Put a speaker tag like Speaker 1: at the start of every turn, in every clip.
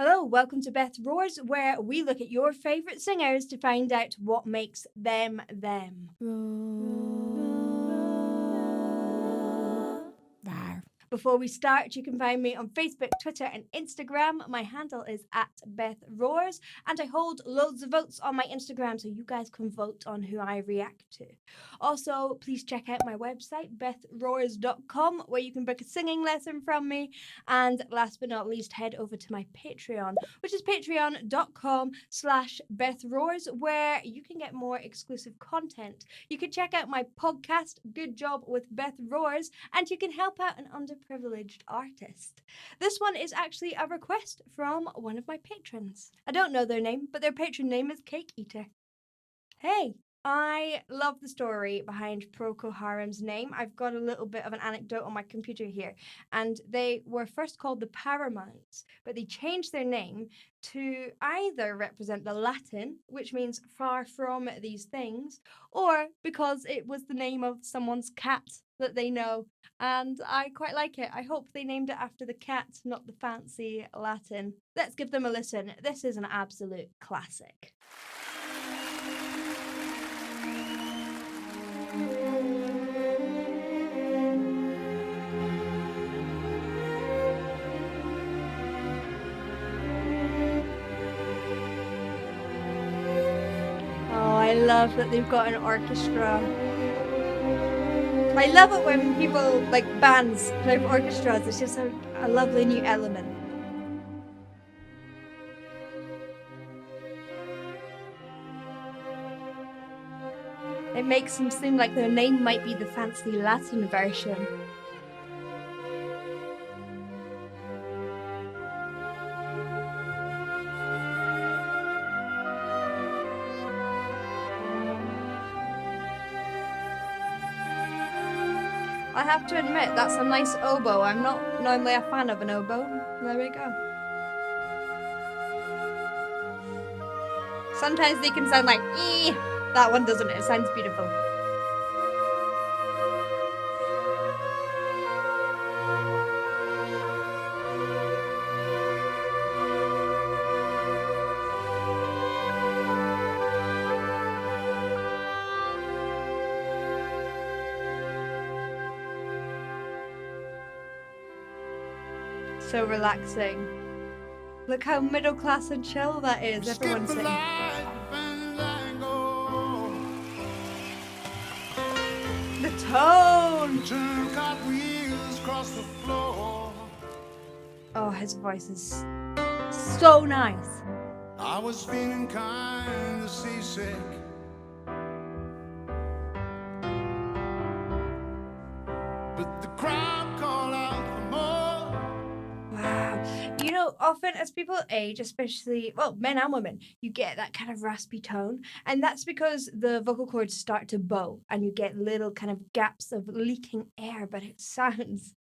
Speaker 1: Hello, welcome to Beth Roars, where we look at your favourite singers to find out what makes them them. Before we start, you can find me on Facebook, Twitter, and Instagram. My handle is @BethRoars, and I hold loads of votes on my Instagram, so you guys can vote on who I react to. Also, please check out my website, BethRoars.com, where you can book a singing lesson from me. And last but not least, head over to my Patreon, which is patreon.com/BethRoars, where you can get more exclusive content. You can check out my podcast, Good Job with Beth Roars, and you can help out an underprivileged artist. This one is actually a request from one of my patrons. I don't know their name, but their patron name is Cake Eater. Hey! I love the story behind Procol Harum's name. I've got a little bit of an anecdote on my computer here. And they were first called the Paramounts, but they changed their name to either represent the Latin, which means far from these things, or because it was the name of someone's cat that they know. And I quite like it. I hope they named it after the cat, not the fancy Latin. Let's give them a listen. This is an absolute classic. I love that they've got an orchestra. I love it when people, like bands, play with orchestras. It's just a lovely new element. It makes them seem like their name might be the fancy Latin version. I have to admit, that's a nice oboe. I'm not normally a fan of an oboe. There we go. Sometimes they can sound like ee. That one doesn't. It sounds beautiful. So relaxing. Look how middle class and chill that is. Everyone's singing. The tone. Oh, his voice is so nice. I was feeling kind of seasick. But the crowd called out for more. Wow. You know, often as people age, especially, well, men and women, you get that kind of raspy tone. And that's because the vocal cords start to bow and you get little kind of gaps of leaking air, but it sounds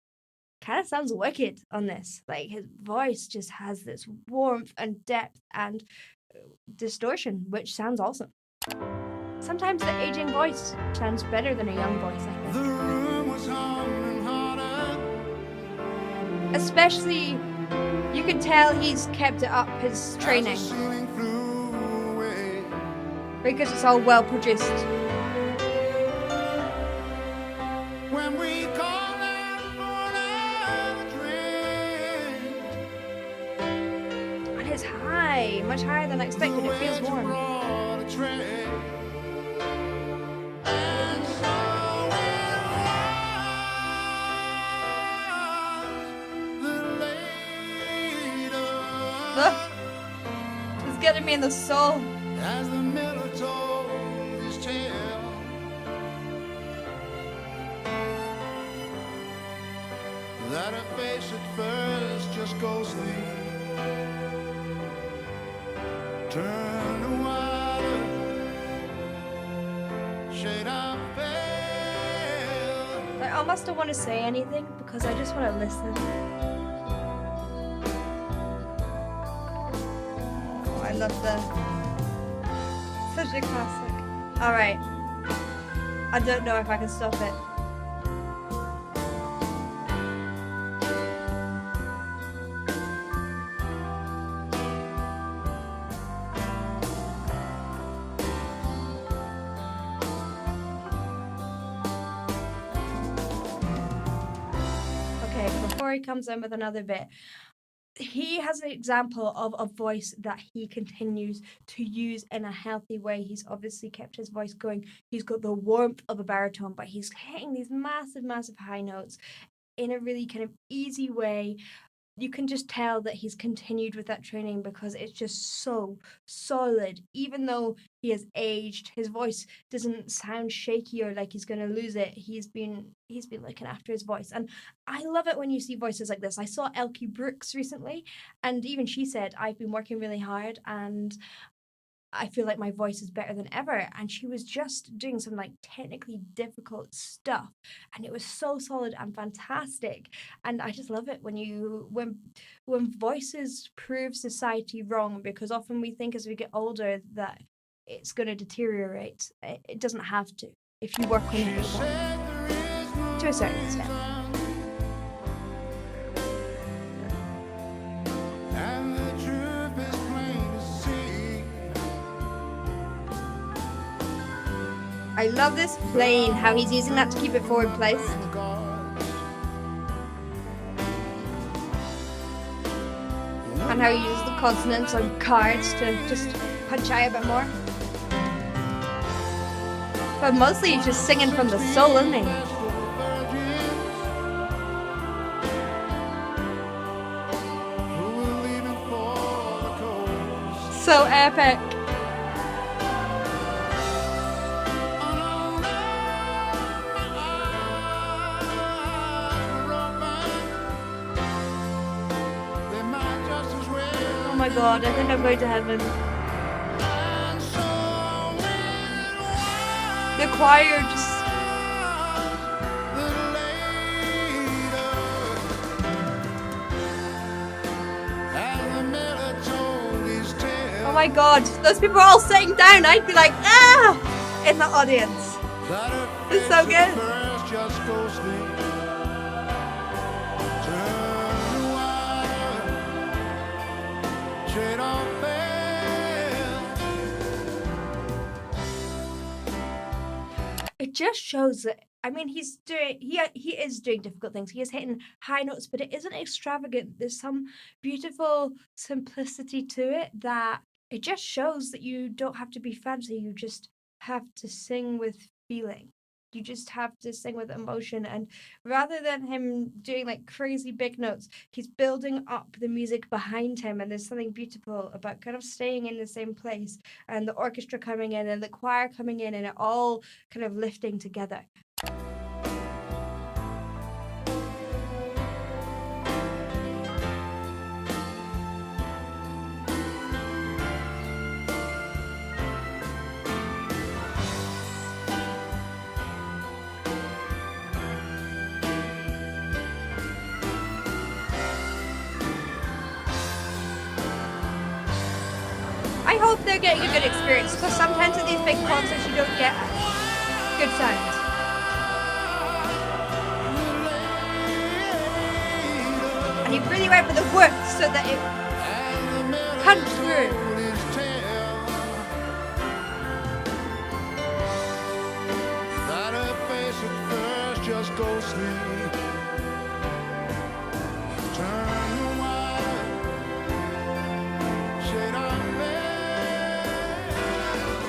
Speaker 1: wicked on this. Like, his voice just has this warmth and depth and distortion, which sounds awesome. Sometimes the aging voice sounds better than a young voice, I think. The room was humming harder. Especially, you can tell he's kept it up, his training. Because it's all well produced. When we call out for a drink. And it's high, much higher than I expected. It feels warm. It's getting me in the soul. As the miller told his tale, that her face at first just ghostly turned to water, shade of pale. I almost don't want to say anything because I just want to listen. I love such a classic. Alright. I don't know if I can stop it. before he comes in with another bit, he has an example of a voice that he continues to use in a healthy way. He's obviously kept his voice going. He's got the warmth of a baritone, but he's hitting these massive, massive high notes in a really kind of easy way. You can just tell that he's continued with that training because it's just so solid. Even though he has aged, his voice doesn't sound shaky or like he's going to lose it. He's been looking after his voice, and I love it when you see voices like this. I saw Elkie Brooks recently, and even she said, I've been working really hard and I feel like my voice is better than ever. And she was just doing some like technically difficult stuff, and it was so solid and fantastic. And I just love it when voices prove society wrong, because often we think as we get older that it's going to deteriorate. It doesn't have to if you work on it to a certain extent. I love this plane, how he's using that to keep it forward placed. And how he uses the consonants on cards to just punch out a bit more. But mostly he's just singing from the soul, isn't he? So epic. Oh my god, I think I'm going to heaven. The choir just... Oh my god, those people are all sitting down. I'd be like, ah! In the audience. It's so good. It just shows that, I mean, he is doing difficult things. He is hitting high notes, but it isn't extravagant. There's some beautiful simplicity to it that it just shows that you don't have to be fancy. You just have to sing with feeling. You just have to sing with emotion. And rather than him doing like crazy big notes, he's building up the music behind him. And there's something beautiful about kind of staying in the same place and the orchestra coming in and the choir coming in and it all kind of lifting together. I hope they're getting a good experience, because sometimes at these big concerts you don't get good sound. And you really went for the work so that it comes through. Just go sleep.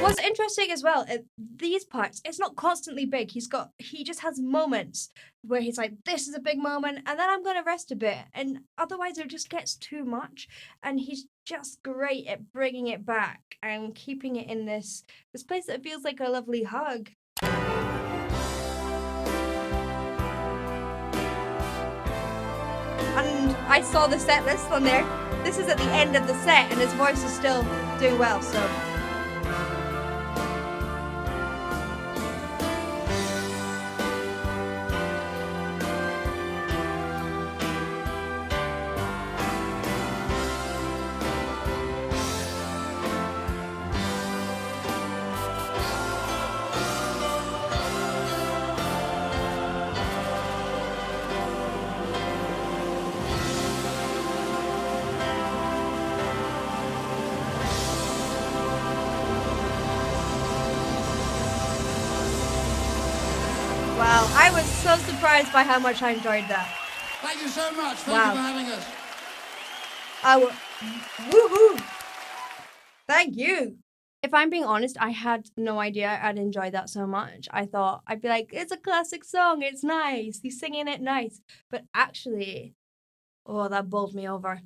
Speaker 1: What's interesting as well, these parts, it's not constantly big. He just has moments where he's like, this is a big moment, and then I'm going to rest a bit. And otherwise it just gets too much. And he's just great at bringing it back and keeping it in this place that feels like a lovely hug. And I saw the set list on there. This is at the end of the set, and his voice is still doing well, so... Wow, I was so surprised by how much I enjoyed that.
Speaker 2: Thank you so much. Thank
Speaker 1: Wow.
Speaker 2: you for having us.
Speaker 1: Woohoo! Thank you. If I'm being honest, I had no idea I'd enjoy that so much. I thought I'd be like, it's a classic song, it's nice, he's singing it nice. But actually, oh, that bowled me over.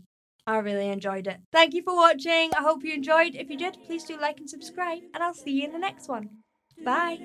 Speaker 1: I really enjoyed it. Thank you for watching. I hope you enjoyed. If you did, please do like and subscribe, and I'll see you in the next one. Bye.